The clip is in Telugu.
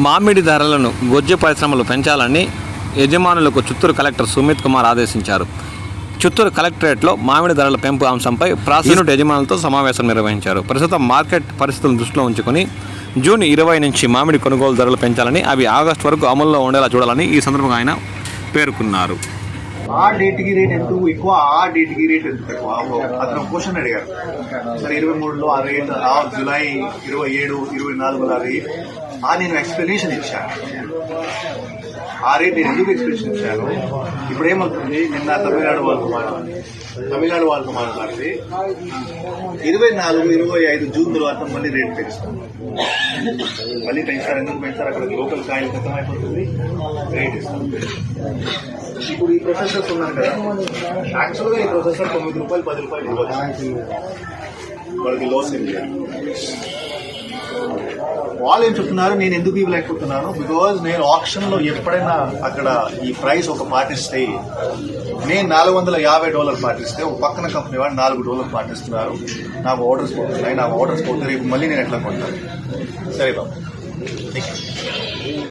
మామిడి ధరలను గొజ్జె పరిశ్రమలు పెంచాలని యజమానులకు చిత్తూరు కలెక్టర్ సుమిత్ కుమార్ ఆదేశించారు. చిత్తూరు కలెక్టరేట్లో మామిడి ధరల పెంపు అంశంపై యూనిట్ యజమానులతో సమావేశం నిర్వహించారు. ప్రస్తుతం మార్కెట్ పరిస్థితులను దృష్టిలో ఉంచుకొని జూన్ 20 నుంచి మామిడి కొనుగోలు ధరలు పెంచాలని, అవి ఆగస్టు వరకు అమల్లో ఉండేలా చూడాలని ఈ సందర్భంగా ఆయన పేర్కొన్నారు. ఆ డేట్కి రేట్ ఎందుకు ఎక్కువ, ఆ డేట్కి రేట్ ఎందుకు ఎక్కువ? అతను క్వశ్చన్ అడిగారు. సరే 23లో ఆ రేట్, జూలై 27, 24లో ఆ రేట్, నేను ఎక్స్ప్లెనేషన్ ఇచ్చాను. ఆ రేట్ నేను ఎందుకు ఎక్స్ప్లెనేషన్ ఇచ్చాను? ఇప్పుడు ఏమవుతుంది, నిన్న తమిళనాడు వాళ్ళతో మాట్లాడితే 24, 25 జూన్ తర్వాత మళ్ళీ రేట్ పెంచుతాం. మళ్ళీ పెంచారు. ఎందుకు పెంచారు? అక్కడ లోకల్ కాయలు ఖతం అయిపోతుంది, రేట్ ఇస్తాం. ఇప్పుడు ఈ ప్రొసెసర్స్ ఉన్నారు కదా, యాక్చువల్గా ఈ ప్రొసెసర్ 9 రూపాయలు, 10 రూపాయలు ఇవ్వచ్చు. వాళ్ళకి లాస్ ఏం లేదు. వాళ్ళు ఏం చెప్తున్నారు, నేను ఎందుకు ఇవ్వలేకపోతున్నాను? బికాజ్ నేను ఆప్షన్లో ఎప్పుడైనా అక్కడ ఈ ప్రైస్ ఒక పాటిస్తే, నేను $450 పాటిస్తే, ఒక పక్కన కంపెనీ వాడు $4 పాటిస్తున్నారు. నాకు ఆర్డర్స్ పోతున్నాయి. నాకు ఆర్డర్స్ పోతే రేపు మళ్ళీ నేను ఎట్లా కొంటాను? సరే బాబు.